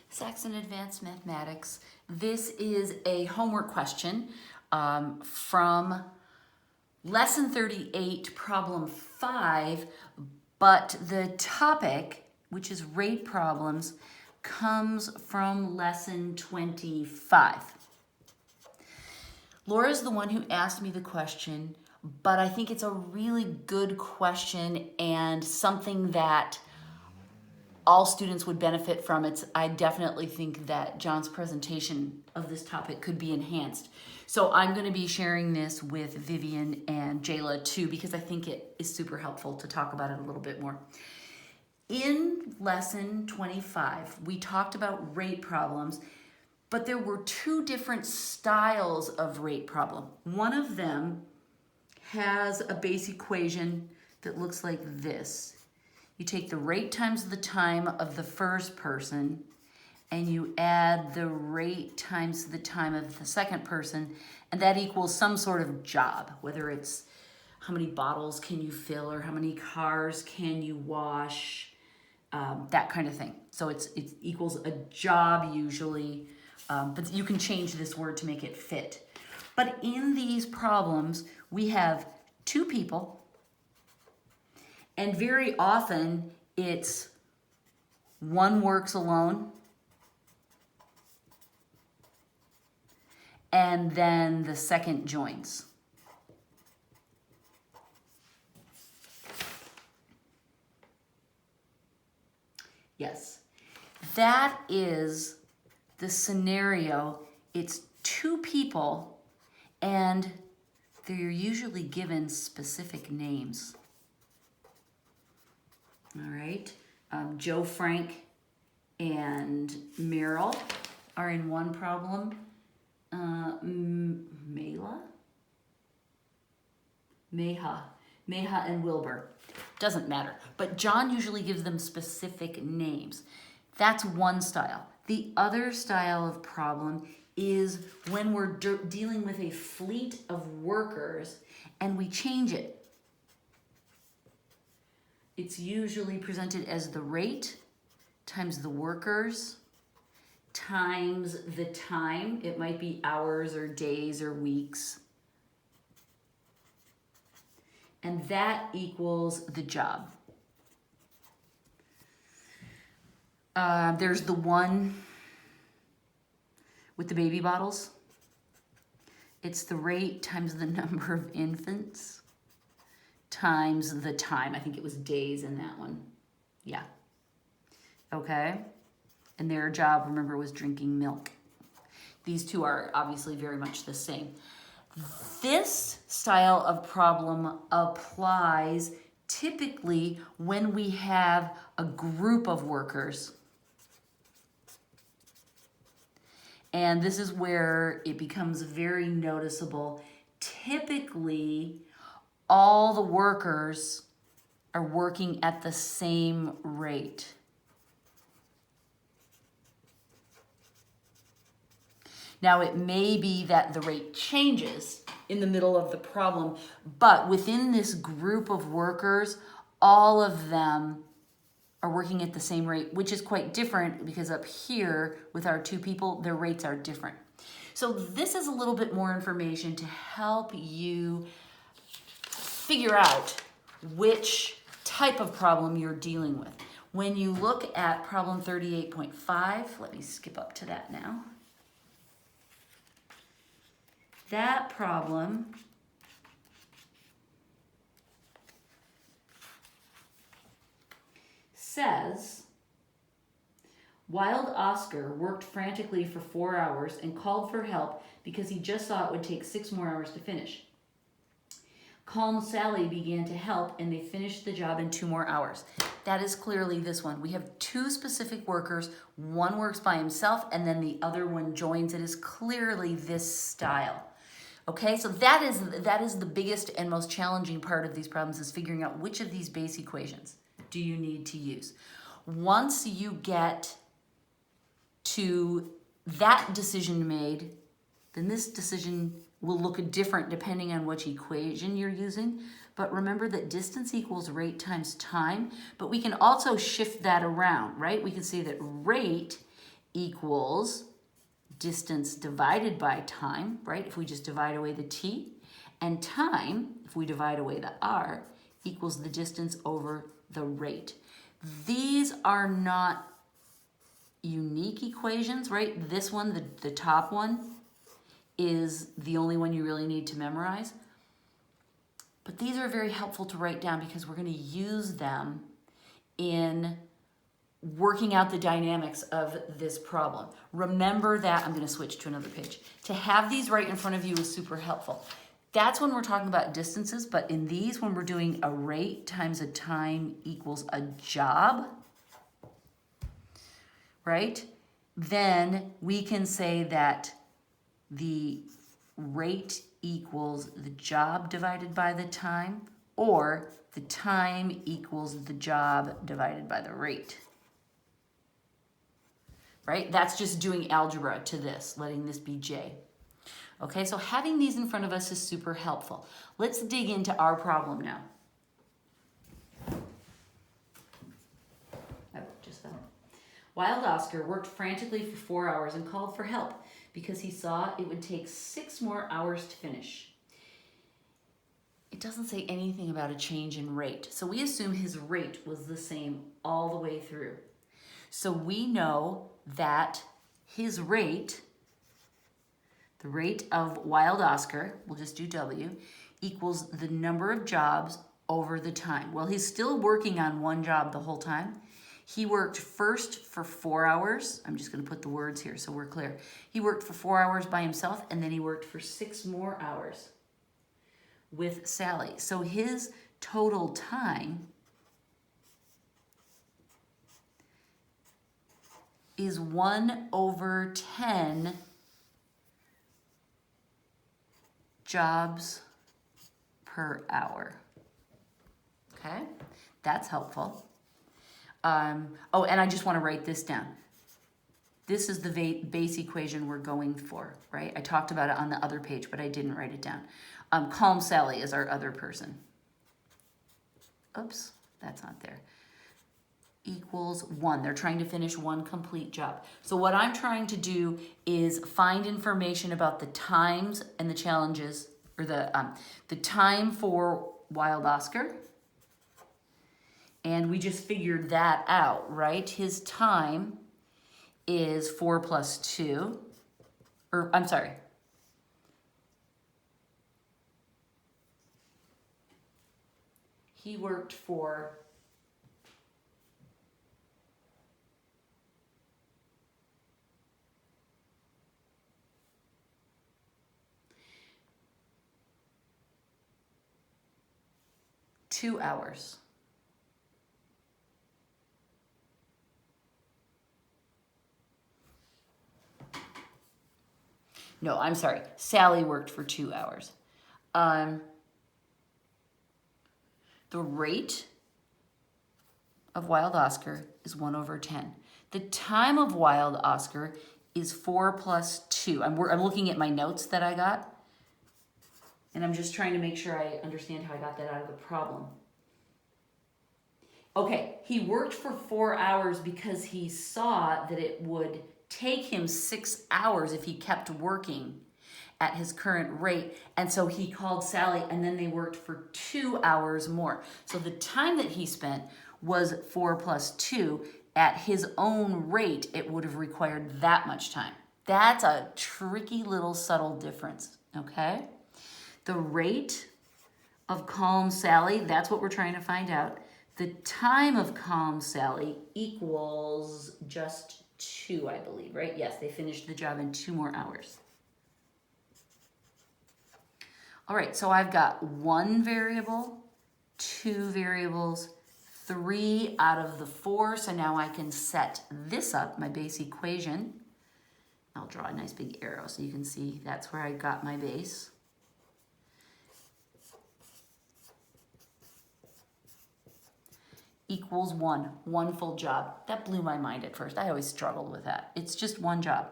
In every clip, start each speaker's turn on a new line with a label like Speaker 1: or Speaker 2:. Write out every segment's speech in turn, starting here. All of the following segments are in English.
Speaker 1: Saxon Advanced Mathematics. This is a homework question from Lesson 38, Problem 5, but the topic, which is rate problems, comes from Lesson 25. Laura's the one who asked me the question, but I think it's a really good question and something that all students would benefit from. I definitely think that John's presentation of this topic could be enhanced. So I'm going to be sharing this with Vivian and Jayla too, because I think it is super helpful to talk about it a little bit more. In lesson 25, we talked about rate problems, but there were two different styles of rate problem. One of them has a base equation that looks like this. You take the rate times the time of the first person, and you add the rate times the time of the second person, and that equals some sort of job, whether it's how many bottles can you fill or how many cars can you wash, that kind of thing. So it equals a job usually, but you can change this word to make it fit. But in these problems, we have two people, and very often it's one works alone and then the second joins. Yes, that is the scenario. It's two people and they're usually given specific names. All right, Joe, Frank, and Meryl are in one problem. Meha and Wilbur. Doesn't matter. But John usually gives them specific names. That's one style. The other style of problem is when we're dealing with a fleet of workers and we change it. It's usually presented as the rate times the workers times the time. It might be hours or days or weeks. And that equals the job. There's the one with the baby bottles. It's the rate times the number of infants times the time. I think it was days in that one. Yeah. Okay. And their job, remember, was drinking milk. These two are obviously very much the same. This style of problem applies typically when we have a group of workers. And this is where it becomes very noticeable. Typically, all the workers are working at the same rate. Now, it may be that the rate changes in the middle of the problem, but within this group of workers, all of them are working at the same rate, which is quite different because up here with our two people, their rates are different. So this is a little bit more information to help you figure out which type of problem you're dealing with. When you look at problem 38.5, let me skip up to that now. That problem says, Wild Oscar worked frantically for 4 hours and called for help because he just saw it would take 6 more hours to finish. Calm Sally began to help and they finished the job in 2 more hours. That is clearly this one. We have two specific workers. One works by himself and then the other one joins. It is clearly this style. Okay, so that is the biggest and most challenging part of these problems, is figuring out which of these base equations do you need to use. Once you get to that decision made, then this decision will look different depending on which equation you're using. But remember that distance equals rate times time, but we can also shift that around, right? We can say that rate equals distance divided by time, right? If we just divide away the t, and time, if we divide away the r, equals the distance over the rate. These are not unique equations, right? This one, the top one, is the only one you really need to memorize. But these are very helpful to write down because we're going to use them in working out the dynamics of this problem. Remember that, I'm going to switch to another page. To have these right in front of you is super helpful. That's when we're talking about distances, but in these, when we're doing a rate times a time equals a job, right? Then we can say that the rate equals the job divided by the time, or the time equals the job divided by the rate. Right? That's just doing algebra to this, letting this be J. Okay, so having these in front of us is super helpful. Let's dig into our problem now. Oh, just fell. Wild Oscar worked frantically for 4 hours and called for help because he saw it would take 6 more hours to finish. It doesn't say anything about a change in rate, so we assume his rate was the same all the way through. So we know that his rate, the rate of Wild Oscar, we'll just do W, equals the number of jobs over the time. Well, he's still working on one job the whole time. He worked first for 4 hours. I'm just going to put the words here so we're clear. He worked for 4 hours by himself, and then he worked for 6 more hours with Sally. So his total time is 1/10 jobs per hour. Okay, that's helpful. Oh, and I just want to write this down. This is the base equation we're going for, right? I talked about it on the other page, but I didn't write it down. Calm Sally is our other person. Oops, that's not there. Equals 1. They're trying to finish one complete job. So what I'm trying to do is find information about the times and the challenges, or the time for Wild Oscar. And we just figured that out, right? His time is 4 plus 2, or I'm sorry. He worked for 2 hours. No, I'm sorry. Sally worked for 2 hours. The rate of Wild Oscar is 1/10. The time of Wild Oscar is 4 plus 2. I'm looking at my notes that I got, and I'm just trying to make sure I understand how I got that out of the problem. Okay, he worked for 4 hours because he saw that it would take him 6 hours if he kept working at his current rate. And so he called Sally, and then they worked for 2 hours more. So the time that he spent was 4 plus 2. At his own rate, it would have required that much time. That's a tricky little subtle difference, okay? The rate of Calm Sally, that's what we're trying to find out. The time of Calm Sally equals just 2, I believe, right? Yes, they finished the job in 2 more hours. All right, so I've got 1 variable, 2 variables, 3 out of the 4. So now I can set this up, my base equation. I'll draw a nice big arrow so you can see that's where I got my base. Equals 1 full job. That blew my mind at first. I always struggled with that. It's just 1 job.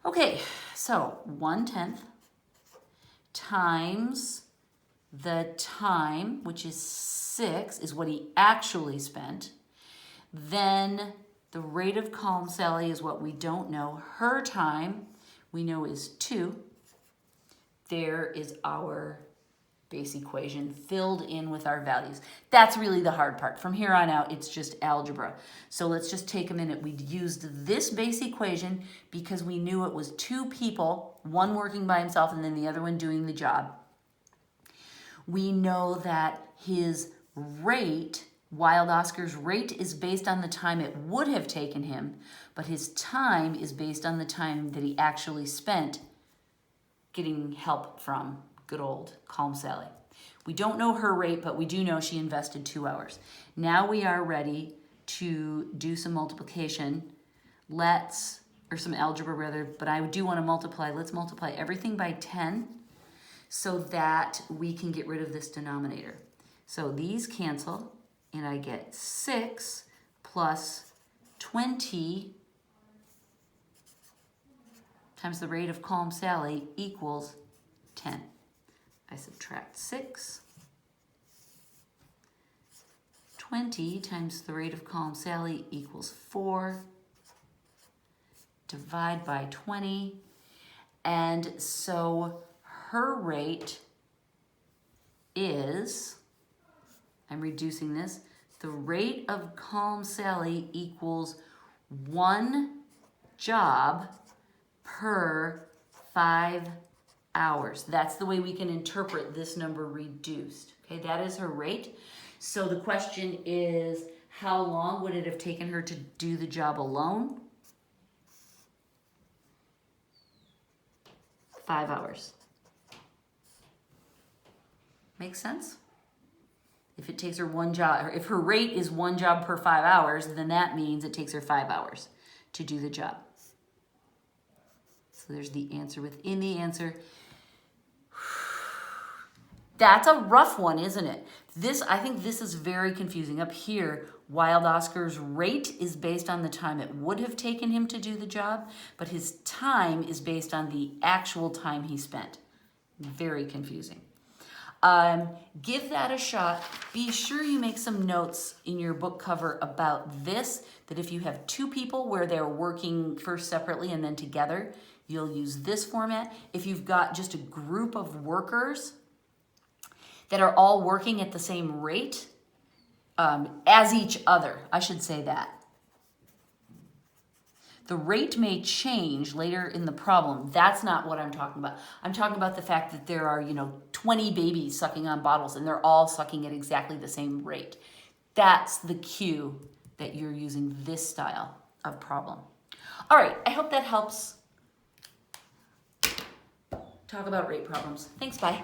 Speaker 1: Okay, so 1/10 times the time, which is 6, is what he actually spent. Then The rate of calm Sally is what we don't know. Her time we know is 2. There is our base equation filled in with our values. That's really the hard part. From here on out, it's just algebra. So let's just take a minute. We used this base equation because we knew it was 2 people, one working by himself and then the other one doing the job. We know that his rate, Wild Oscar's rate, is based on the time it would have taken him, but his time is based on the time that he actually spent getting help from good old Calm Sally. We don't know her rate, but we do know she invested 2 hours. Now we are ready to do some multiplication. Or some algebra rather, but I do want to multiply. Let's multiply everything by 10 so that we can get rid of this denominator. So these cancel, and I get 6 plus 20 times the rate of Calm Sally equals 10. I subtract 6. 20 times the rate of Calm Sally equals 4. Divide by 20. And so her rate is, I'm reducing this, the rate of Calm Sally equals 1 job per 5 hours. That's the way we can interpret this number reduced. Okay, that is her rate. So the question is, how long would it have taken her to do the job alone? 5 hours. Make sense? If it takes her 1 job, or if her rate is 1 job per 5 hours, then that means it takes her 5 hours to do the job. So there's the answer within the answer. That's a rough one, isn't it? I think this is very confusing. Up here, Wild Oscar's rate is based on the time it would have taken him to do the job, but his time is based on the actual time he spent. Very confusing. Give that a shot. Be sure you make some notes in your book cover about this, that if you have 2 people where they're working first separately and then together, you'll use this format. If you've got just a group of workers that are all working at the same rate as each other, I should say that. The rate may change later in the problem. That's not what I'm talking about. I'm talking about the fact that there are, 20 babies sucking on bottles and they're all sucking at exactly the same rate. That's the cue that you're using this style of problem. All right, I hope that helps talk about rate problems. Thanks, bye.